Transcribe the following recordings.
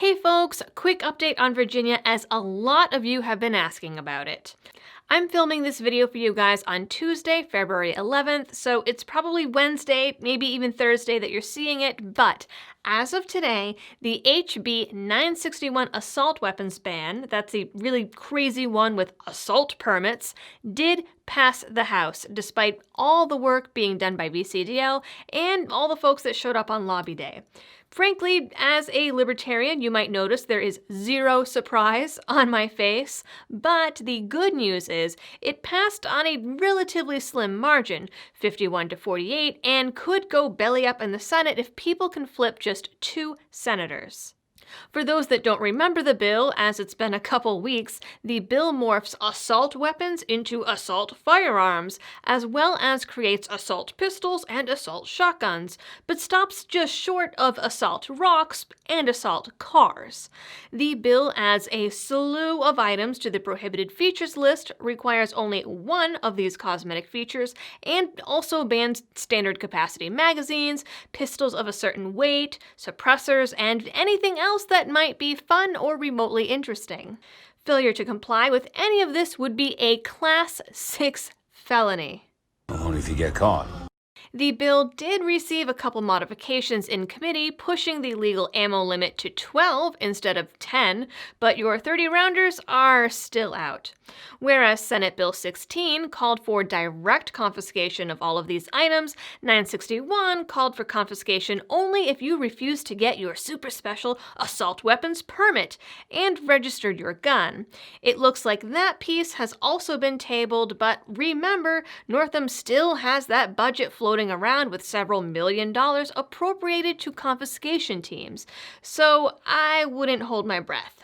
Hey folks, quick update on Virginia as a lot of you have been asking about it. I'm filming this video for you guys on Tuesday, February 11th, so it's probably Wednesday, maybe even Thursday that you're seeing it, but as of today, the HB 961 assault weapons ban, that's a really crazy one with assault permits, did pass the House, despite all the work being done by VCDL and all the folks that showed up on lobby day. Frankly, as a libertarian, you might notice there is zero surprise on my face, but the good news is it passed on a relatively slim margin, 51 to 48, and could go belly up in the Senate if people can flip just 2 senators. For those that don't remember the bill, as it's been a couple weeks, the bill morphs assault weapons into assault firearms, as well as creates assault pistols and assault shotguns, but stops just short of assault rocks and assault cars. The bill adds a slew of items to the prohibited features list, requires only one of these cosmetic features, and also bans standard capacity magazines, pistols of a certain weight, suppressors, and anything else that might be fun or remotely interesting. Failure to comply with any of this would be a Class 6 felony. Only if you get caught. The bill did receive a couple modifications in committee, pushing the legal ammo limit to 12 instead of 10, but your 30-rounders are still out. Whereas Senate Bill 16 called for direct confiscation of all of these items, 961 called for confiscation only if you refuse to get your super special assault weapons permit and registered your gun. It looks like that piece has also been tabled, but remember, Northam still has that budget floating around with several $1 million appropriated to confiscation teams, so I wouldn't hold my breath.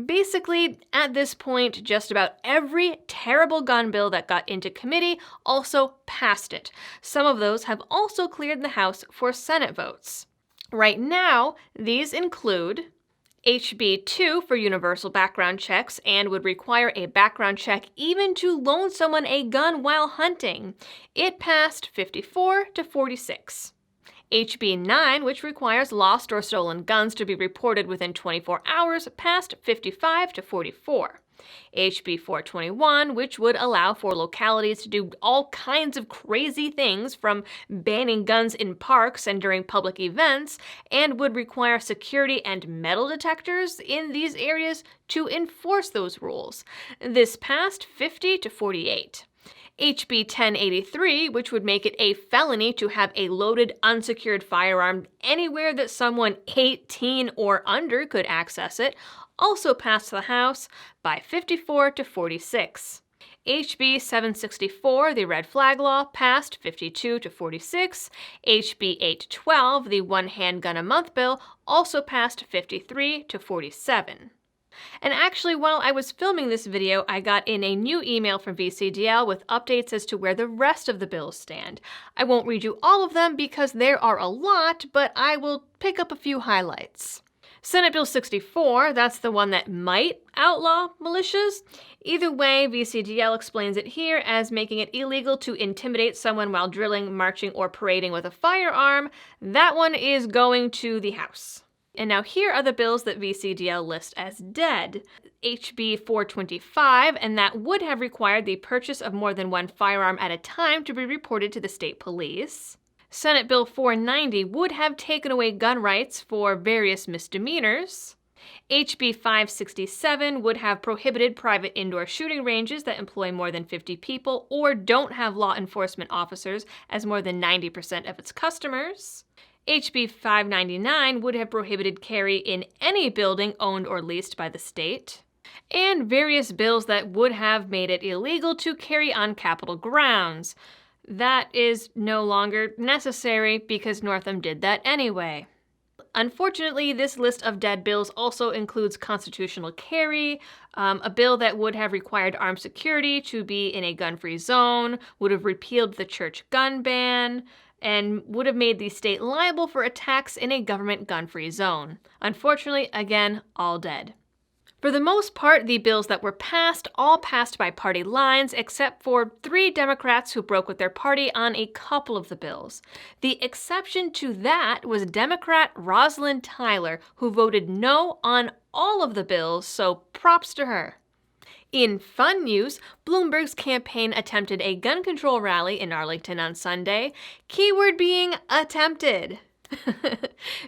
Basically, at this point, just about every terrible gun bill that got into committee also passed it. Some of those have also cleared the House for Senate votes. Right now, these include HB 2 for universal background checks and would require a background check even to loan someone a gun while hunting. It passed 54 to 46. HB 9, which requires lost or stolen guns to be reported within 24 hours, passed 55 to 44. HB 421, which would allow for localities to do all kinds of crazy things from banning guns in parks and during public events, and would require security and metal detectors in these areas to enforce those rules. This passed 50 to 48. HB 1083, which would make it a felony to have a loaded, unsecured firearm anywhere that someone 18 or under could access it, also passed the House by 54 to 46. HB 764, the red flag law, passed 52 to 46. HB 812, the one handgun a month bill, also passed 53 to 47. And actually, while I was filming this video, I got in a new email from VCDL with updates as to where the rest of the bills stand. I won't read you all of them because there are a lot, but I will pick up a few highlights. Senate Bill 64, that's the one that might outlaw militias. Either way, VCDL explains it here as making it illegal to intimidate someone while drilling, marching, or parading with a firearm. That one is going to the House. And now here are the bills that VCDL lists as dead. HB 425, and that would have required the purchase of more than one firearm at a time to be reported to the state police. Senate Bill 490 would have taken away gun rights for various misdemeanors. HB 567 would have prohibited private indoor shooting ranges that employ more than 50 people or don't have law enforcement officers as more than 90% of its customers. HB 599 would have prohibited carry in any building owned or leased by the state. And various bills that would have made it illegal to carry on Capitol grounds. That is no longer necessary because Northam did that anyway. Unfortunately, this list of dead bills also includes constitutional carry, a bill that would have required armed security to be in a gun-free zone, would have repealed the church gun ban, and would have made the state liable for attacks in a government gun-free zone. Unfortunately, again, all dead. For the most part, the bills that were passed all passed by party lines, except for 3 Democrats who broke with their party on a couple of the bills. The exception to that was Democrat Rosalind Tyler, who voted no on all of the bills, so props to her. In fun news, Bloomberg's campaign attempted a gun control rally in Arlington on Sunday, keyword being attempted.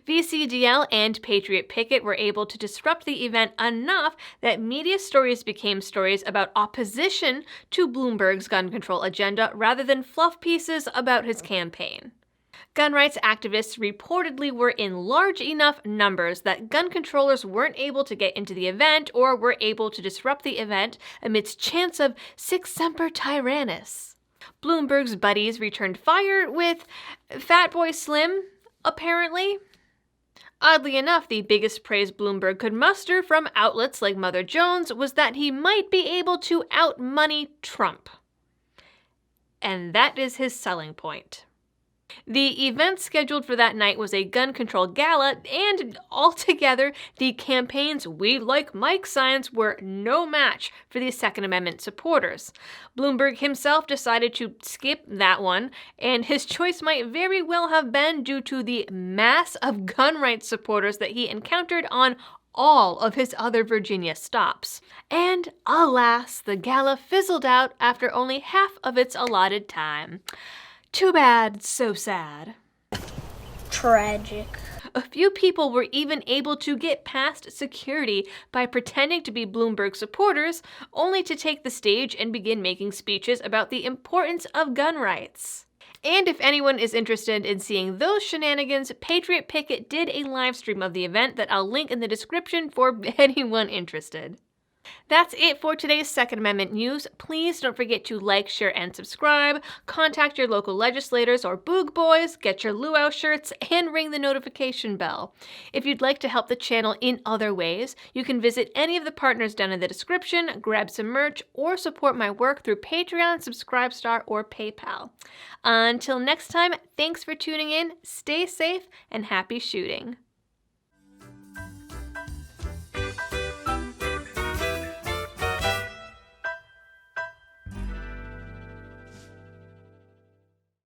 VCDL and Patriot Picket were able to disrupt the event enough that media stories became stories about opposition to Bloomberg's gun control agenda rather than fluff pieces about his campaign. Gun rights activists reportedly were in large enough numbers that gun controllers weren't able to get into the event or were able to disrupt the event amidst chants of Sic Semper Tyrannis. Bloomberg's buddies returned fire with Fatboy Slim, apparently. Oddly enough, the biggest praise Bloomberg could muster from outlets like Mother Jones was that he might be able to outmoney Trump. And that is his selling point. The event scheduled for that night was a gun control gala, and altogether, the campaign's We Like Mike signs were no match for the Second Amendment supporters. Bloomberg himself decided to skip that one, and his choice might very well have been due to the mass of gun rights supporters that he encountered on all of his other Virginia stops. And alas, the gala fizzled out after only half of its allotted time. Too bad, so sad. Tragic. A few people were even able to get past security by pretending to be Bloomberg supporters, only to take the stage and begin making speeches about the importance of gun rights. And if anyone is interested in seeing those shenanigans, Patriot Picket did a live stream of the event that I'll link in the description for anyone interested. That's it for today's Second Amendment news. Please don't forget to like, share, and subscribe. Contact your local legislators or boog boys, get your luau shirts, and ring the notification bell. If you'd like to help the channel in other ways, you can visit any of the partners down in the description, grab some merch, or support my work through Patreon, Subscribestar, or PayPal. Until next time, thanks for tuning in, stay safe, and happy shooting.